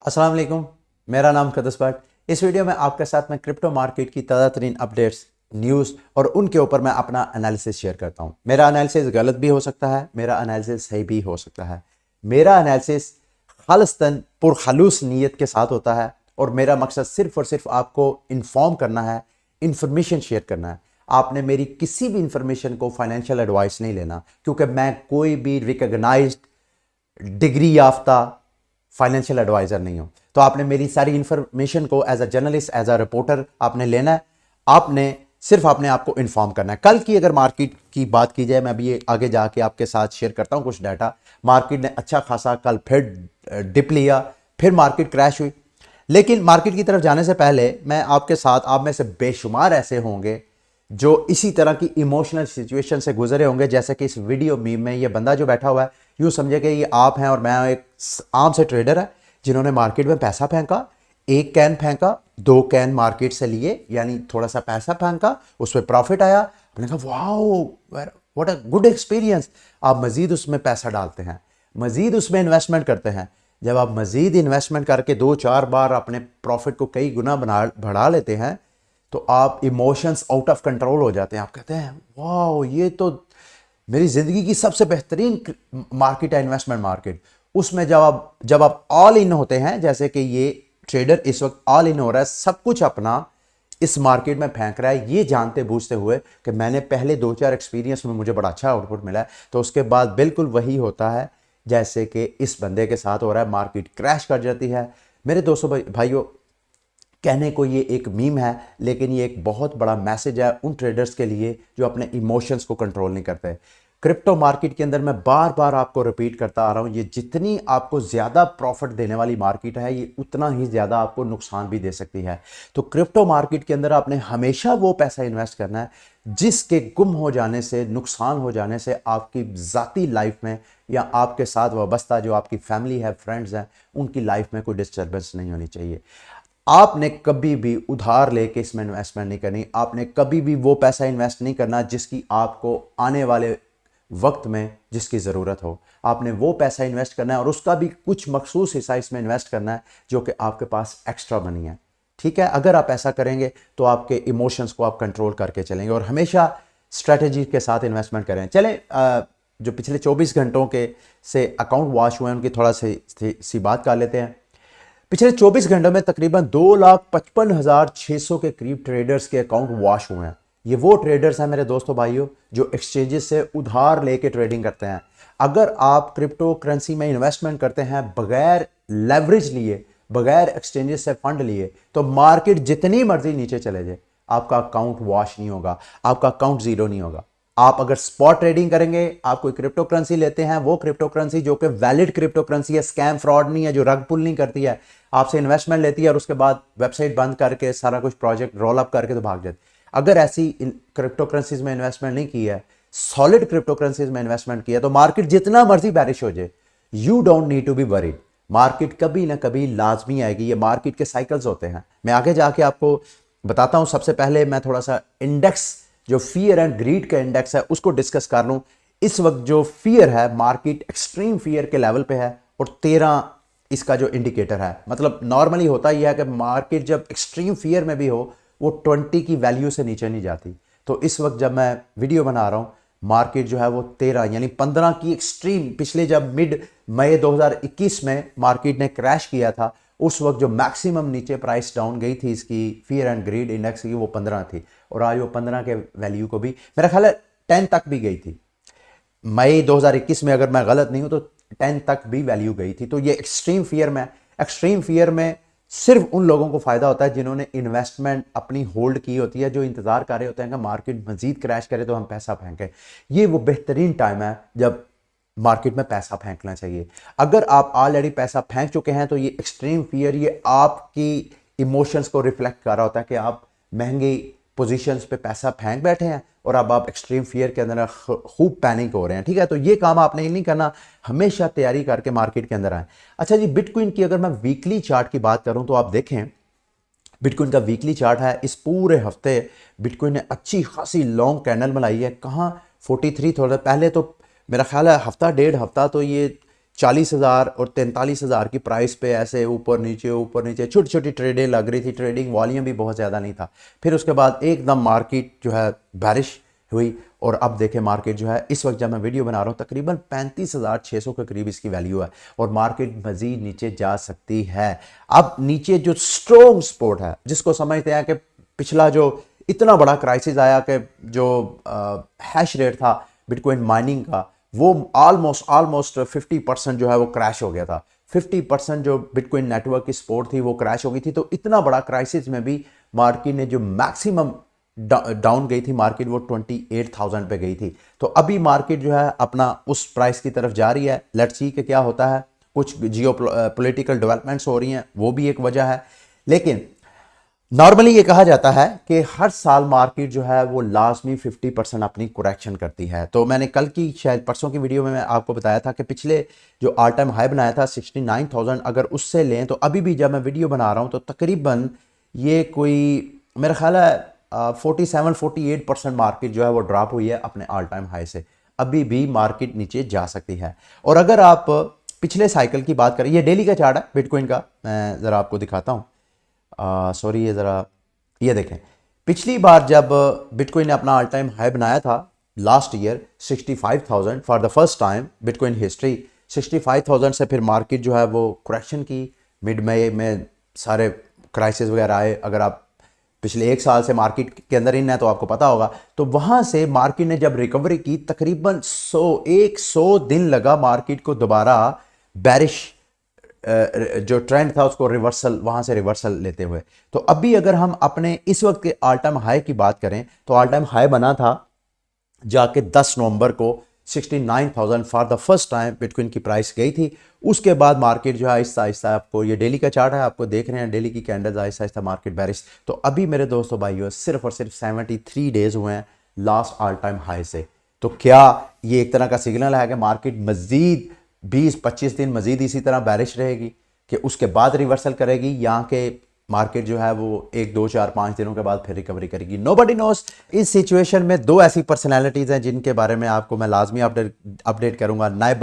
अस्सलाम वालेकुम। मेरा नाम कदस भट्ट। इस वीडियो में आपके साथ मैं क्रिप्टो मार्केट की ताज़ा तरीन अपडेट्स, न्यूज़ और उनके ऊपर मैं अपना एनालिसिस शेयर करता हूँ। मेरा एनालिसिस गलत भी हो सकता है, मेरा एनालिसिस सही भी हो सकता है। मेरा एनालिसिस खालिस्तन पुरखलूस नीयत के साथ होता है और मेरा मकसद सिर्फ और सिर्फ आपको इन्फॉर्म करना है, इंफॉर्मेशन शेयर करना है। आपने मेरी किसी भी इंफॉर्मेशन को फाइनेंशियल एडवाइस नहीं लेना, क्योंकि मैं कोई भी रिकॉग्नाइज्ड डिग्री याफ्ता फाइनेंशियल एडवाइजर नहीं हूं। तो आपने मेरी सारी इंफॉर्मेशन को as a journalist, as a reporter आपने लेना है। आपने सिर्फ अपने आप को इन्फॉर्म करना है। कल की अगर मार्केट की बात की जाए, मैं अभी आगे जाके आपके साथ शेयर करता हूं कुछ डाटा। मार्केट ने अच्छा खासा कल फिर डिप लिया, फिर मार्केट क्रैश हुई। लेकिन मार्केट की तरफ जाने से पहले मैं आपके साथ, आप में से बेशुमार ऐसे होंगे जो इसी तरह की इमोशनल सिचुएशन से गुजरे होंगे, जैसे कि इस वीडियो मीम में ये बंदा जो बैठा हुआ है, यूं समझे कि ये आप हैं और मैं एक आम से ट्रेडर है जिन्होंने मार्केट में पैसा फेंका। एक कैन फेंका, दो कैन मार्केट से लिए, यानी थोड़ा सा पैसा फेंका, उस पर प्रॉफिट आया। हमने कहा wow, what a good experience. आप मजीद उसमें पैसा डालते हैं, मजीद उसमें इन्वेस्टमेंट करते हैं। जब आप मजीद इन्वेस्टमेंट करके दो चार बार अपने प्रॉफिट को कई गुना बढ़ा लेते हैं, तो आप इमोशंस आउट ऑफ कंट्रोल हो जाते हैं। आप कहते हैं वाह, ये तो मेरी ज़िंदगी की सबसे बेहतरीन मार्केट है, इन्वेस्टमेंट मार्केट। उसमें जब आप ऑल इन होते हैं, जैसे कि ये ट्रेडर इस वक्त ऑल इन हो रहा है, सब कुछ अपना इस मार्केट में फेंक रहा है, ये जानते बूझते हुए कि मैंने पहले दो चार एक्सपीरियंस में मुझे बड़ा अच्छा आउटपुट मिला है, तो उसके बाद बिल्कुल वही होता है जैसे कि इस बंदे के साथ हो रहा है। मार्केट क्रैश कर जाती है। मेरे दोस्तों भाइयों, कहने को ये एक मीम है, लेकिन ये एक बहुत बड़ा मैसेज है उन ट्रेडर्स के लिए जो अपने इमोशंस को कंट्रोल नहीं करते। क्रिप्टो मार्केट के अंदर मैं बार बार आपको रिपीट करता आ रहा हूँ, ये जितनी आपको ज़्यादा प्रॉफिट देने वाली मार्केट है, ये उतना ही ज़्यादा आपको नुकसान भी दे सकती है। तो क्रिप्टो मार्केट के अंदर आपने हमेशा वो पैसा इन्वेस्ट करना है जिसके गुम हो जाने से, नुकसान हो जाने से आपकी ज़ाती लाइफ में या आपके साथ वाबस्ता जो आपकी फैमिली है, फ्रेंड्स हैं, उनकी लाइफ में कोई डिस्टर्बेंस नहीं होनी चाहिए। आपने कभी भी उधार लेके इसमें इन्वेस्टमेंट नहीं करनी। आपने कभी भी वो पैसा इन्वेस्ट नहीं करना जिसकी आपको आने वाले वक्त में जिसकी ज़रूरत हो। आपने वो पैसा इन्वेस्ट करना है और उसका भी कुछ मखसूस हिस्सा इसमें इन्वेस्ट करना है जो कि आपके पास एक्स्ट्रा मनी है। ठीक है, अगर आप ऐसा करेंगे तो आपके इमोशंस को आप कंट्रोल करके चलेंगे और हमेशा स्ट्रेटजी के साथ इन्वेस्टमेंट करें। चलें, जो पिछले 24 घंटों के से अकाउंट वॉश हुए हैं उनकी थोड़ा सी बात कर लेते हैं। पिछले 24 घंटों में तकरीबन 2,55,600 के करीब ट्रेडर्स के अकाउंट वॉश हुए हैं। ये वो ट्रेडर्स हैं मेरे दोस्तों भाइयों जो एक्सचेंजेस से उधार लेके ट्रेडिंग करते हैं। अगर आप क्रिप्टो करेंसी में इन्वेस्टमेंट करते हैं बगैर लेवरेज लिए, बगैर एक्सचेंजेस से फंड लिए, तो मार्केट जितनी मर्जी नीचे चले जाए, आपका अकाउंट वॉश नहीं होगा, आपका अकाउंट जीरो नहीं होगा। आप अगर स्पॉट ट्रेडिंग करेंगे, आप कोई क्रिप्टो करेंसी लेते हैं, वो क्रिप्टो करेंसी जो कि वैलिड क्रिप्टो करेंसी है, स्कैम फ्रॉड नहीं है, जो रग पुल नहीं करती है, आपसे इन्वेस्टमेंट लेती है और उसके बाद वेबसाइट बंद करके सारा कुछ प्रोजेक्ट रोल अप करके तो भाग जाती। अगर ऐसी क्रिप्टो करेंसीज में इन्वेस्टमेंट नहीं की है, सॉलिड क्रिप्टो करेंसीज में इन्वेस्टमेंट किया, तो मार्केट जितना मर्जी बैरिश हो जाए, you don't need to be worried. Market कभी ना कभी लाजमी आएगी। ये मार्केट के साइकिल्स होते हैं। मैं आगे जाके आपको बताता हूं। सबसे पहले मैं थोड़ा सा इंडेक्स, जो फियर एंड ग्रीड का इंडेक्स है, उसको डिस्कस कर लूं। इस वक्त जो फियर है, मार्केट एक्सट्रीम फियर के लेवल पे है और 13 इसका जो इंडिकेटर है। मतलब नॉर्मली होता यह है कि मार्केट जब एक्सट्रीम फियर में भी हो, वो 20 की वैल्यू से नीचे नहीं जाती। तो इस वक्त जब मैं वीडियो बना रहा हूं, मार्केट जो है वो 13 यानी 15 की एक्सट्रीम, पिछले जब मिड मई 2021 में मार्केट ने क्रैश किया था, उस वक्त जो मैक्सिमम नीचे प्राइस डाउन गई थी इसकी फियर एंड ग्रीड इंडेक्स की, वो 15 थी। और आज वो 15 के वैल्यू को भी मेरा ख्याल है 10 तक भी गई थी। मई 2021 में अगर मैं गलत नहीं हूं तो 10 तक भी वैल्यू गई थी। तो ये एक्सट्रीम फियर में सिर्फ उन लोगों को फायदा होता है जिन्होंने इन्वेस्टमेंट अपनी होल्ड की होती है, जो इंतजार कर रहे होते हैं कि मार्केट मजीद क्रैश करे तो हम पैसा फेंकें। ये वो बेहतरीन टाइम है जब मार्केट में पैसा फेंकना चाहिए। अगर आप ऑलरेडी पैसा फेंक चुके हैं तो ये एक्सट्रीम फियर, ये आपकी इमोशंस को रिफ्लेक्ट कर रहा होता है कि आप महंगी पोजीशंस पे पैसा फेंक बैठे हैं और अब आप एक्सट्रीम फियर के अंदर खूब पैनिक हो रहे हैं। ठीक है, तो ये काम आपने नहीं करना। हमेशा तैयारी करके मार्केट के अंदर आए। अच्छा जी, बिटकॉइन की अगर मैं वीकली चार्ट की बात करूं तो आप देखें, बिटकॉइन का वीकली चार्ट है। इस पूरे हफ्ते बिटकॉइन ने अच्छी खासी लॉन्ग कैंडल बनाई है। कहाँ 43, थोड़ा पहले तो मेरा ख्याल है हफ्ता डेढ़ हफ्ता तो ये 40,000 और 43,000 की प्राइस पे ऐसे ऊपर नीचे छोटी छोटी ट्रेडें लग रही थी, ट्रेडिंग वॉल्यूम भी बहुत ज़्यादा नहीं था। फिर उसके बाद एकदम मार्केट जो है बारिश हुई और अब देखें मार्केट जो है इस वक्त जब मैं वीडियो बना रहा हूँ तकरीबन 35,600 के करीब इसकी वैल्यू है और मार्केट मजीद नीचे जा सकती है। अब नीचे जो स्ट्रॉन्ग सपोर्ट है जिसको समझते हैं कि पिछला जो इतना बड़ा क्राइसिस आया कि जो हैश रेट था बिटकॉइन माइनिंग का वो ऑलमोस्ट 50% जो है वो क्रैश हो गया था। 50% जो बिटकॉइन नेटवर्क की सपोर्ट थी वो क्रैश हो गई थी। तो इतना बड़ा क्राइसिस में भी मार्केट ने जो मैक्सिमम डाउन गई थी मार्केट वो 28,000 पे गई थी। तो अभी मार्केट जो है अपना उस प्राइस की तरफ जा रही है। लेट्स सी कि क्या होता है। कुछ जियो पॉलिटिकल डेवलपमेंट्स हो रही हैं वो भी एक वजह है। लेकिन नॉर्मली ये कहा जाता है कि हर साल मार्केट जो है वो लाजमी 50% अपनी करेक्शन करती है। तो मैंने कल की शायद परसों की वीडियो में मैं आपको बताया था कि पिछले जो ऑल टाइम हाई बनाया था 69,000 अगर उससे लें तो अभी भी जब मैं वीडियो बना रहा हूँ तो तकरीबन ये कोई मेरा ख्याल है 47-48% मार्केट जो है वो ड्रॉप हुई है अपने ऑल टाइम हाई से। अभी भी मार्केट नीचे जा सकती है। और अगर आप पिछले साइकिल की बात करें, ये डेली का चार्ट है बिटकॉइन का, मैं ज़रा आपको दिखाता हूँ। सॉरी ये ज़रा ये देखें, पिछली बार जब बिटकॉइन ने अपना ऑल टाइम हाई बनाया था last year 65,000 for the first time bitcoin history, 65,000 से फिर मार्केट जो है वो करेक्शन की। मिड मई में सारे क्राइसिस वगैरह आए। अगर आप पिछले एक साल से मार्केट के अंदर इन है तो आपको पता होगा। तो वहां से मार्केट ने जब रिकवरी की तकरीबन 100 दिन लगा मार्केट को दोबारा बैरिश जो ट्रेंड था उसको रिवर्सल, वहां से रिवर्सल लेते हुए। तो अभी अगर हम अपने इस वक्त के ऑल टाइम हाई की बात करें तो ऑल टाइम हाई बना था जाके 10 नवंबर को 69,000 for the first time bitcoin की प्राइस गई थी। उसके बाद मार्केट जो है आहिस्ता आहिस्ता, आपको ये डेली का चार्ट है, आपको देख रहे हैं डेली की कैंडल्स, आहिस्ता आहिस्ता मार्केट बैरिश। तो अभी मेरे दोस्तों भाइयों सिर्फ और सिर्फ 73 डेज हुए हैं लास्ट ऑल टाइम हाई से। तो क्या ये एक तरह का सिग्नल है कि मार्केट मजीद 20-25 दिन मजीद इसी तरह बैरिश रहेगी कि उसके बाद रिवर्सल करेगी, यहाँ के मार्केट जो है वो 1-2-4-5 दिनों के बाद फिर रिकवरी करेगी? Nobody nose. इस सिचुएशन में दो ऐसी पर्सनैलिटीज़ हैं जिनके बारे में आपको मैं लाजमी अपडेट करूंगा। नायब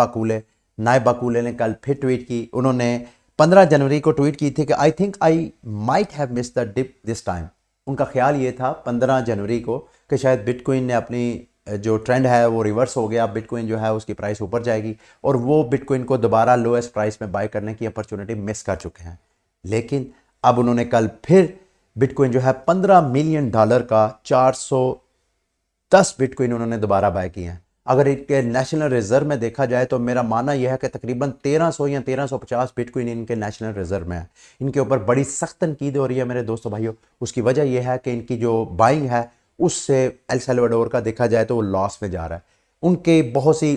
बाकूले ने कल फिर ट्वीट की। उन्होंने 15 जनवरी को ट्वीट की थी कि I think I might have miss the dip this time. उनका ख्याल ये था 15 जनवरी को कि शायद बिटकॉइन ने अपनी जो ट्रेंड है वो रिवर्स हो गया, बिटकॉइन जो है उसकी प्राइस ऊपर जाएगी और वो बिटकॉइन को दोबारा लोएस्ट प्राइस में बाय करने की अपॉर्चुनिटी मिस कर चुके हैं। लेकिन अब उन्होंने कल फिर बिटकॉइन जो है $15 मिलियन का 410 बिटकॉइन उन्होंने दोबारा बाय किए हैं। अगर इनके नेशनल रिजर्व में देखा जाए तो मेरा मानना यह है कि तकरीबन 1300 या 1350 बिटकॉइन इनके नेशनल रिजर्व में है। इनके ऊपर बड़ी सख्त तनकीद हो रही है मेरे दोस्तों भाइयों। उसकी वजह यह है कि इनकी जो बाइंग है उससे एल सल्वाडोर का देखा जाए तो वो लॉस में जा रहा है। उनके बहुत सी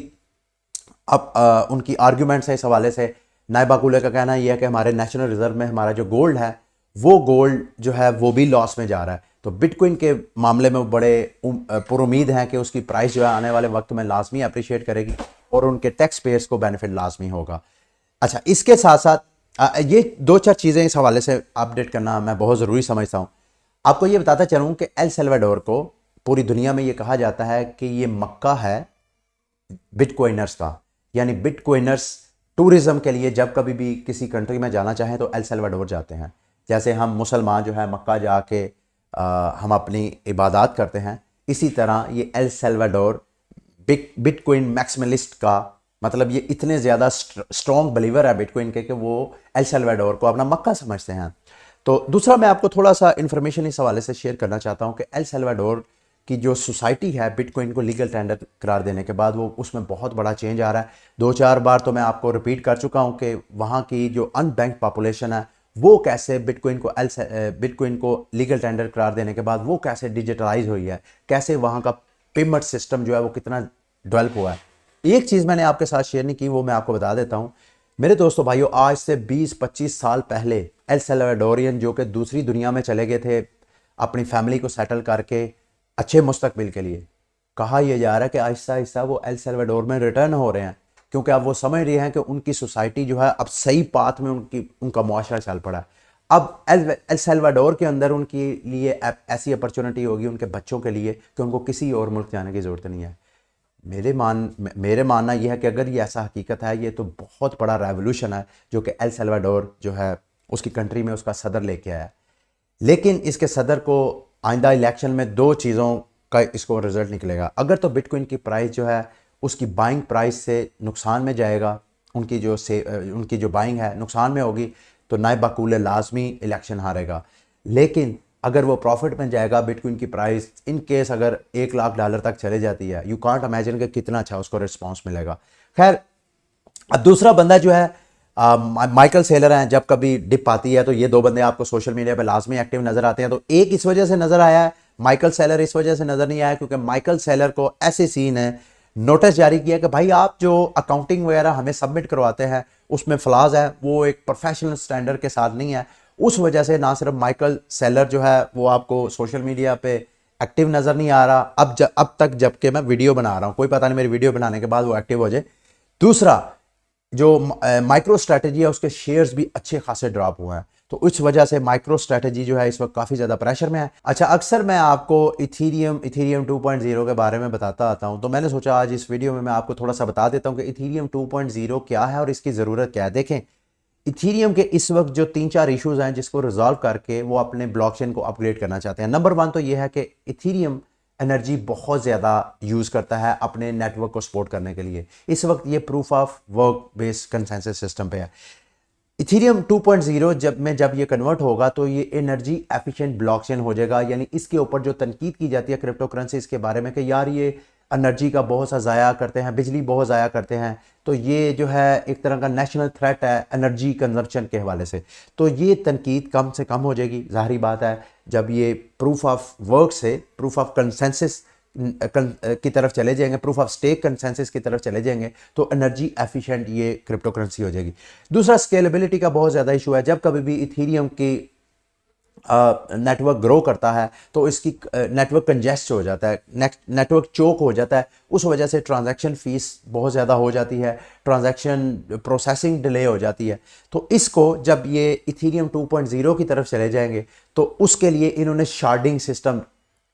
अब उनकी आर्ग्यूमेंट्स है इस हवाले से। नायब बाकूले का कहना यह है कि हमारे नेशनल रिजर्व में हमारा जो गोल्ड है वो गोल्ड जो है वो भी लॉस में जा रहा है। तो बिटकॉइन के मामले में वो बड़े पुरुमीद हैं कि उसकी प्राइस जो है आने वाले वक्त में लाजमी अप्रिशिएट करेगी और उनके टैक्स पेयर्स को बेनिफिट लाजमी होगा। अच्छा, इसके साथ साथ ये 2-4 चीज़ें इस हवाले से अपडेट करना मैं बहुत ज़रूरी समझता हूँ। आपको ये बताता चलूँ कि एल सल्वाडोर को पूरी दुनिया में ये कहा जाता है कि ये मक्का है बिटकॉइनर्स का। यानी बिटकॉइनर्स टूरिज्म के लिए जब कभी भी किसी कंट्री में जाना चाहें तो एल सल्वाडोर जाते हैं। जैसे हम मुसलमान जो है मक्का जाके हम अपनी इबादत करते हैं, इसी तरह ये एल सल्वाडोर बिटकॉइन मैक्सिमलिस्ट का मतलब ये इतने ज़्यादा स्ट्रॉन्ग बिलीवर है बिटकॉइन के कि वो एल सल्वाडोर को अपना मक्का समझते हैं। तो दूसरा मैं आपको थोड़ा सा इन्फॉर्मेशन इस हवाले से शेयर करना चाहता हूँ कि एल सल्वाडोर की जो सोसाइटी है बिटकॉइन को लीगल टेंडर करार देने के बाद वो उसमें बहुत बड़ा चेंज आ रहा है। 2-4 बार तो मैं आपको रिपीट कर चुका हूँ कि वहाँ की जो अनबैंक पॉपुलेशन है वो कैसे बिटकॉइन को लीगल टेंडर करार देने के बाद वो कैसे डिजिटलाइज हुई है, कैसे वहाँ का पेमेंट सिस्टम जो है वो कितना डेवलप हुआ है। एक चीज़ मैंने आपके साथ शेयर नहीं की, वो मैं आपको बता देता हूँ मेरे दोस्तों भाइयों। आज से 20-25 साल पहले एल सल्वाडोरियन जो कि दूसरी दुनिया में चले गए थे अपनी फैमिली को सेटल करके अच्छे मुस्तकबिल के लिए, कहा यह जा रहा है कि आहिस्ता आहिस्ता वो एल सल्वाडोर में रिटर्न हो रहे हैं क्योंकि अब वो समझ रहे हैं कि उनकी सोसाइटी जो है अब सही पाथ में उनका मुआशरा चल पड़ा है। अब एल सल्वाडोर के अंदर उनके लिए ऐसी अपॉर्चुनिटी होगी उनके बच्चों के लिए कि उनको किसी और मुल्क जाने की ज़रूरत नहीं है। मेरे मानना यह है कि अगर ये ऐसा हकीकत है, ये तो बहुत बड़ा रेवोल्यूशन है जो कि एल सल्वाडोर जो है उसकी कंट्री में उसका सदर लेके आया। लेकिन इसके सदर को आइंदा इलेक्शन में दो चीज़ों का इसको रिजल्ट निकलेगा। अगर तो बिटकॉइन की प्राइस जो है उसकी बाइंग प्राइस से नुकसान में जाएगा, उनकी जो बाइंग है नुकसान में होगी, तो नायब बकूल लाजमी इलेक्शन हारेगा। लेकिन अगर वो प्रॉफिट में जाएगा, बिटकॉइन की प्राइस इन केस अगर $1 लाख तक चले जाती है, यू कांट इमेजिन कि कितना अच्छा उसको रिस्पॉन्स मिलेगा। खैर, अब दूसरा बंदा जो है माइकल सेलर हैं। जब कभी डिप आती है तो ये दो बंदे आपको सोशल मीडिया पे लाजमी एक्टिव नजर आते हैं। तो एक इस वजह से नजर आया है, माइकल सेलर इस वजह से नजर नहीं आया क्योंकि माइकल सेलर को SEC ने नोटिस जारी किया कि भाई आप जो अकाउंटिंग वगैरह हमें सबमिट करवाते हैं उसमें फ्लॉज है, वो एक प्रोफेशनल स्टैंडर्ड के साथ नहीं है। उस वजह से ना सिर्फ माइकल सेलर जो है वो आपको सोशल मीडिया पे एक्टिव नजर नहीं आ रहा अब तक जबकि मैं वीडियो बना रहा हूँ, कोई पता नहीं मेरी वीडियो बनाने के बाद वो एक्टिव हो जाए। दूसरा, जो माइक्रो स्ट्रैटेजी है उसके शेयर्स भी अच्छे खासे ड्रॉप हुए हैं, तो इस वजह से माइक्रो स्ट्रैटेजी जो है इस वक्त काफ़ी ज़्यादा प्रेशर में है। अच्छा, अक्सर मैं आपको इथीरियम 2.0 के बारे में बताता आता हूं, तो मैंने सोचा आज इस वीडियो में मैं आपको थोड़ा सा बता देता हूं कि इथीरियम 2.0 क्या है और इसकी ज़रूरत क्या है। देखें, इथीरियम के इस वक्त जो 3-4 इश्यूज हैं जिसको रिजॉल्व करके वो अपने ब्लॉकचेन को अपग्रेड करना चाहते हैं। नंबर 1 तो ये है कि इथीरियम एनर्जी बहुत ज़्यादा यूज़ करता है अपने नेटवर्क को सपोर्ट करने के लिए। इस वक्त ये proof of work based consensus system पे है। इथीरियम 2.0 जब ये कन्वर्ट होगा तो ये एनर्जी एफिशिएंट ब्लॉकचेन हो जाएगा। यानी इसके ऊपर जो तनकीद की जाती है क्रिप्टो करेंसीज के बारे में कि यार ये एनर्जी का बहुत सा ज़ाया करते हैं, बिजली बहुत ज़ाया करते हैं, तो ये जो है एक तरह का नेशनल थ्रेट है एनर्जी कंजप्शन के हवाले से, तो ये तनकीद कम से कम हो जाएगी। ज़ाहिरी बात है, जब ये प्रूफ ऑफ वर्क से प्रूफ ऑफ कंसेंसस की तरफ चले जाएंगे, प्रूफ ऑफ स्टेक कंसेंसस की तरफ चले जाएंगे, तो एनर्जी एफिशिएंट ये क्रिप्टो करेंसी हो जाएगी। दूसरा, स्केलेबिलिटी का बहुत ज़्यादा इशू है। जब कभी भी इथीरियम की नेटवर्क ग्रो करता है तो इसकी नेटवर्क कंजेस्ट हो जाता है, नेटवर्क चोक हो जाता है, उस वजह से ट्रांजैक्शन फीस बहुत ज़्यादा हो जाती है, ट्रांजैक्शन प्रोसेसिंग डिले हो जाती है। तो इसको जब ये इथीरियम 2.0 की तरफ चले जाएंगे तो उसके लिए इन्होंने शार्डिंग सिस्टम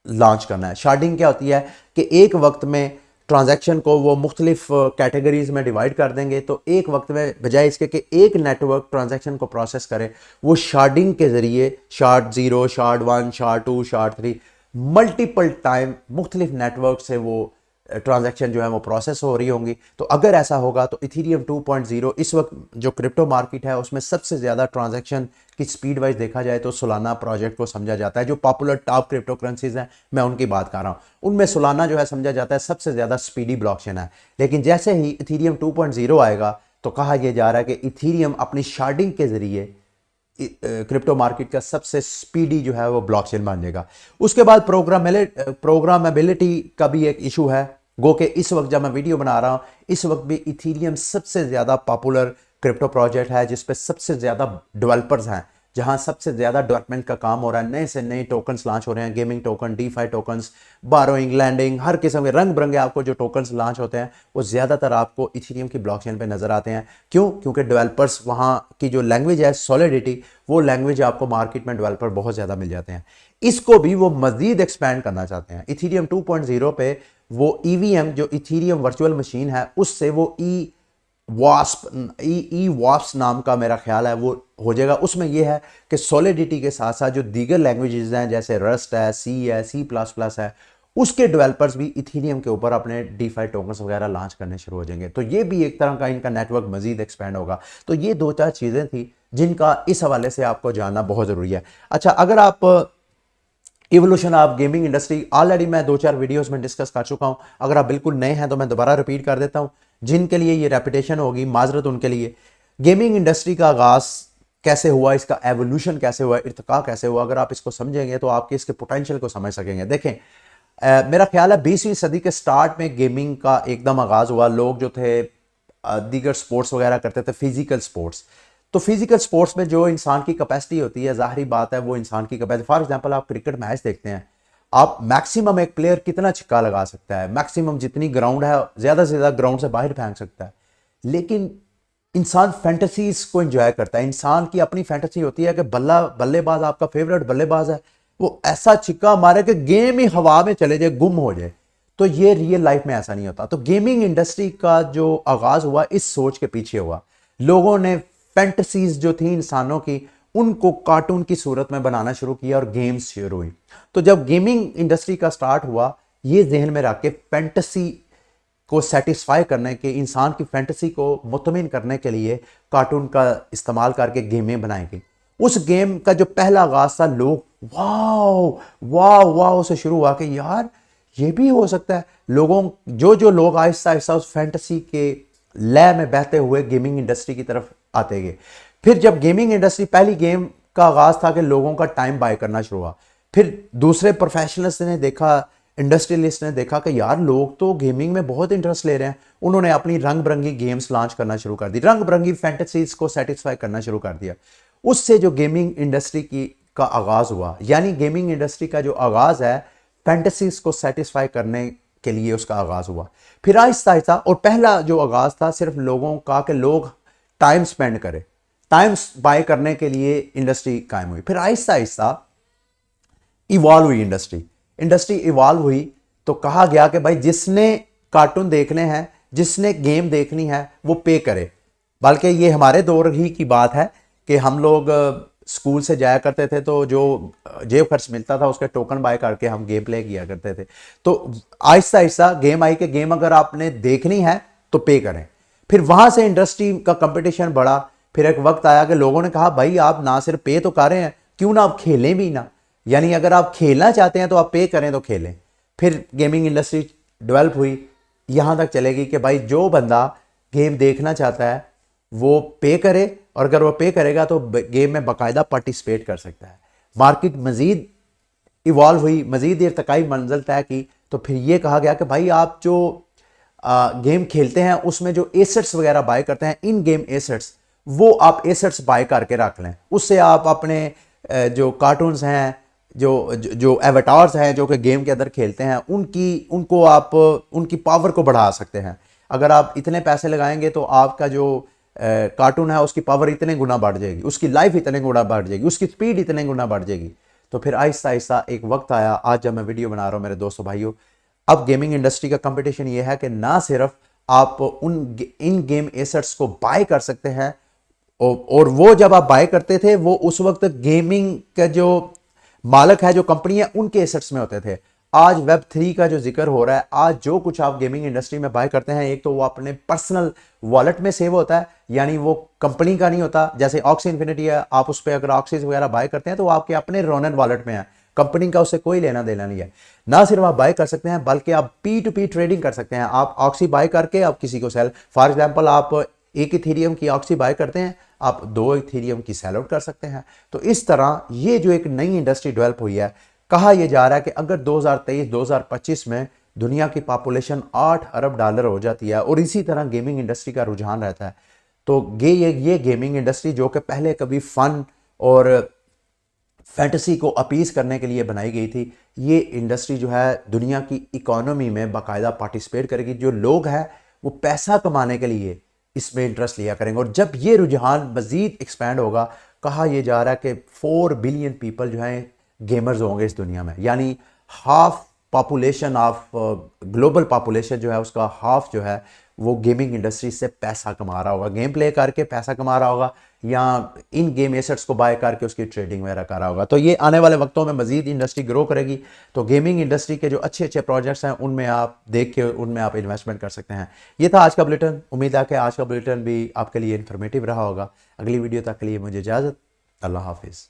लॉन्च करना है। शार्डिंग क्या होती है कि एक वक्त में ट्रांजैक्शन को वो मुख्तलिफ कैटेगरीज में डिवाइड कर देंगे, तो एक वक्त में बजाय इसके कि एक नेटवर्क ट्रांजैक्शन को प्रोसेस करे, वो शार्डिंग के ज़रिए shard 0, shard 1, shard 2, shard 3 multiple time मुख्तलिफ नेटवर्क से वो ट्रांजैक्शन जो है वो प्रोसेस हो रही होंगी। तो अगर ऐसा होगा तो इथीरियम 2.0 इस वक्त जो क्रिप्टो मार्केट है उसमें सबसे ज़्यादा ट्रांजैक्शन की स्पीड वाइज देखा जाए तो सोलाना प्रोजेक्ट को समझा जाता है। जो पॉपुलर टॉप क्रिप्टो करेंसीज हैं मैं उनकी बात कर रहा हूँ, उनमें सोलाना जो है समझा जाता है सबसे ज़्यादा स्पीडी ब्लॉकचेन है। लेकिन जैसे ही इथीरियम 2.0 आएगा तो कहा यह जा रहा है कि इथीरियम अपनी शार्डिंग के ज़रिए क्रिप्टो मार्केट का सबसे स्पीडी जो है वो ब्लॉकचेन बन जाएगा। उसके बाद प्रोग्रामेबिलिटी का भी एक इशू है। गो के इस वक्त जब मैं वीडियो बना रहा हूं इस वक्त भी इथीरियम सबसे ज़्यादा पॉपुलर क्रिप्टो प्रोजेक्ट है जिसपे सबसे ज़्यादा डेवलपर्स हैं, जहां सबसे ज़्यादा डेवलपमेंट का काम हो रहा है। नए से नए टोकन्स लॉन्च हो रहे हैं, gaming token, DeFi tokens, borrowing, lending, हर किस्म के रंग बिरंगे आपको जो टोकन्स लॉन्च होते हैं वो ज़्यादातर आपको इथीरियम की ब्लॉकचेन पे नज़र आते हैं। क्यों? क्योंकि डेवलपर्स वहाँ की जो लैंग्वेज है सॉलिडिटी, वो लैंग्वेज आपको मार्केट में डेवलपर बहुत ज़्यादा मिल जाते हैं। इसको भी वो मज़ीद एक्सपैंड करना चाहते हैं। इथीरियम 2.0 पे वो EVM जो इथीरियम वर्चुअल मशीन है उससे वो वास्प नाम का मेरा ख्याल है वो हो जाएगा। उसमें यह है कि सॉलिडिटी के साथ साथ जो दीगर लैंग्वेजेस हैं जैसे रस्ट है, सी है, C++ है, उसके डेवलपर्स भी इथीरियम के ऊपर अपने डीफाई टोकन्स वगैरह लॉन्च करने शुरू हो जाएंगे। तो ये भी एक तरह का इनका नेटवर्क मजीद एक्सपेंड होगा। तो ये 2-4 चीज़ें थी जिनका इस हवाले से आपको जानना बहुत ज़रूरी है। अच्छा, अगर आप evolution of gaming industry already मैं 2-4 वीडियोस में डिस्कस कर चुका हूं। अगर आप बिल्कुल नए हैं तो मैं दोबारा रिपीट कर देता हूं। जिनके लिए ये रेपिटेशन होगी माजरत उनके लिए। गेमिंग इंडस्ट्री का आगाज कैसे हुआ, इसका एवोल्यूशन कैसे हुआ, इर्तिका कैसे हुआ, अगर आप इसको समझेंगे तो आपके इसके पोटेंशियल को समझ सकेंगे। देखें, मेरा ख्याल है 20वीं सदी के स्टार्ट में गेमिंग का एकदम आगाज हुआ। लोग जो थे दीगर स्पोर्ट्स वगैरह करते थे, फिजिकल स्पोर्ट्स। तो फिजिकल स्पोर्ट्स में जो इंसान की कैपेसिटी होती है, जाहिर बात है वो इंसान की कैपेसिटी। फॉर एग्जांपल आप क्रिकेट मैच देखते हैं, आप मैक्सिमम एक प्लेयर कितना छक्का लगा सकता है, मैक्सिमम जितनी ग्राउंड है ज़्यादा से ज़्यादा ग्राउंड से बाहर फेंक सकता है। लेकिन इंसान फैंटेसीज को एंजॉय करता है। इंसान की अपनी फैंटेसी होती है कि बल्लेबाज आपका फेवरेट बल्लेबाज है, वो ऐसा छिक्का मारे कि गेम ही हवा में चले जाए, गुम हो जाए। तो ये रियल लाइफ में ऐसा नहीं होता। तो गेमिंग इंडस्ट्री का जो आगाज हुआ इस सोच के पीछे हुआ, लोगों ने फैंटेसीज जो थी इंसानों की उनको कार्टून की सूरत में बनाना शुरू किया और गेम्स शुरू हुई। तो जब गेमिंग इंडस्ट्री का स्टार्ट हुआ, ये जहन में रख के फैंटेसी को सेटिस्फाई करने के, इंसान की फैंटेसी को मुतमिन करने के लिए कार्टून का इस्तेमाल करके गेमें बनाई गई। उस गेम का जो पहला आगाज था, लोग वाह वाह वाह से शुरू हुआ कि यार ये भी हो सकता है। लोगों जो लोग आहिस्ता आहिस्ता उस फैंटेसी के लय में बहते हुए गेमिंग इंडस्ट्री की तरफ आते गए। फिर जब गेमिंग इंडस्ट्री, पहली गेम का आगाज था कि लोगों का टाइम बाय करना शुरू हुआ। फिर दूसरे प्रोफेशनल्स ने देखा, इंडस्ट्रियलिस्ट ने देखा कि यार लोग तो गेमिंग में बहुत इंटरेस्ट ले रहे हैं। उन्होंने अपनी रंग बिरंगी गेम्स लॉन्च करना शुरू कर दी, रंग बिरंगी फैंटेसीज को सेटिस्फाई करना शुरू कर दिया। उससे जो गेमिंग इंडस्ट्री की का आगाज हुआ, यानी गेमिंग इंडस्ट्री का जो आगाज है फैंटेसीज को सेटिस्फाई करने के लिए उसका आगाज हुआ। फिर आहिस्ता आहिस्ता, और पहला जो आगाज था सिर्फ लोगों का कि लोग टाइम स्पेंड करें, टाइम बाय करने के लिए इंडस्ट्री कायम हुई। फिर आहिस्ता आहिस्ता इवॉल्व हुई इंडस्ट्री इवॉल्व हुई। तो कहा गया कि भाई जिसने कार्टून देखने हैं, जिसने गेम देखनी है वो पे करे। बल्कि ये हमारे दौर ही की बात है कि हम लोग स्कूल से जाया करते थे, तो जो जेब खर्च मिलता था उसके टोकन बाय करके हम गेम प्ले किया करते थे। तो आहिस्ता आहिस्ता गेम आई कि गेम अगर आपने देखनी है तो पे करें। फिर वहां से इंडस्ट्री का कंपटीशन बढ़ा। फिर एक वक्त आया कि लोगों ने कहा भाई आप ना सिर्फ पे तो कर रहे हैं, क्यों ना आप खेलें भी ना, यानी अगर आप खेलना चाहते हैं तो आप पे करें तो खेलें। फिर गेमिंग इंडस्ट्री डेवलप हुई, यहां तक चलेगी कि भाई जो बंदा गेम देखना चाहता है वो पे करे, और अगर वो पे करेगा तो गेम में बाकायदा पार्टिसिपेट कर सकता है। मार्केट मजीद इवॉल्व हुई, मजीद इर्तकाई मंजिल तय की। तो फिर ये कहा गया कि भाई आप जो गेम खेलते हैं उसमें जो एसेट्स वगैरह बाय करते हैं, इन गेम एसेट्स, वो आप एसेट्स बाय करके रख लें। उससे आप अपने जो कार्टून्स हैं, जो एवेटार्स हैं जो कि गेम के अंदर खेलते हैं, उनको आप उनकी पावर को बढ़ा सकते हैं। अगर आप इतने पैसे लगाएंगे तो आपका जो कार्टून है उसकी पावर इतने गुना बढ़ जाएगी, उसकी लाइफ इतने गुना बढ़ जाएगी, उसकी स्पीड इतने गुना बढ़ जाएगी। तो फिर आहिस्ता आहिस्ता एक वक्त आया, आज जब मैं वीडियो बना रहा हूँ मेरे दोस्तों भाइयों, अब गेमिंग इंडस्ट्री का कंपटीशन ये है कि ना सिर्फ आप इन गेम एसेट्स को बाय कर सकते हैं, और वो जब आप बाय करते थे वो उस वक्त गेमिंग का जो मालिक है, जो कंपनी है, उनके एसेट्स में होते थे। आज वेब 3 का जो जिक्र हो रहा है, आज जो कुछ आप गेमिंग इंडस्ट्री में बाय करते हैं, एक तो वो अपने पर्सनल वॉलेट में सेव होता है, यानी वो कंपनी का नहीं होता। जैसे ऑक्सी इन्फिनिटी है, आप उस पर अगर ऑक्सीज वगैरह बाय करते हैं तो वो आपके अपने रोनन वॉलेट में है, कंपनी का उससे कोई लेना देना नहीं है। ना सिर्फ आप बाय कर सकते हैं बल्कि आप P2P ट्रेडिंग कर सकते हैं। आप ऑक्सी बाय करके आप किसी को सेल, फॉर एग्जाम्पल आप एक इथेरियम की ऑक्सी बाय करते हैं, आप 2 इथेरियम की सेल आउट कर सकते हैं। तो इस तरह ये जो एक नई इंडस्ट्री डेवलप हुई है, कहा यह जा रहा है कि अगर 2023-2025 में दुनिया की पॉपुलेशन $8 अरब हो जाती है और इसी तरह गेमिंग इंडस्ट्री का रुझान रहता है, तो ये गेमिंग इंडस्ट्री जो कि पहले कभी फन और फैंटेसी को अपीज करने के लिए बनाई गई थी, ये इंडस्ट्री जो है दुनिया की इकोनॉमी में बाकायदा पार्टिसिपेट करेगी। जो लोग हैं वो पैसा कमाने के लिए इसमें इंटरेस्ट लिया करेंगे, और जब ये रुझान मजीद एक्सपैंड होगा, कहा यह जा रहा है कि 4 बिलियन पीपल जो हैं गेमर्स होंगे इस दुनिया में, यानी half population of global population जो है उसका हाफ जो है वो गेमिंग इंडस्ट्री से पैसा कमा रहा होगा, गेम प्ले करके पैसा कमा रहा होगा, या इन गेम एसेट्स को बाय करके उसकी ट्रेडिंग वगैरह कर रहा होगा। तो ये आने वाले वक्तों में मजीद इंडस्ट्री ग्रो करेगी। तो गेमिंग इंडस्ट्री के जो अच्छे अच्छे प्रोजेक्ट्स हैं उनमें आप देख के उनमें आप इन्वेस्टमेंट कर सकते हैं। ये था आज का बुलेटिन। उम्मीद है कि आज का बुलेटिन भी आपके लिए इन्फॉर्मेटिव रहा होगा। अगली वीडियो तक के लिए मुझे इजाज़त। अल्लाह हाफिज़।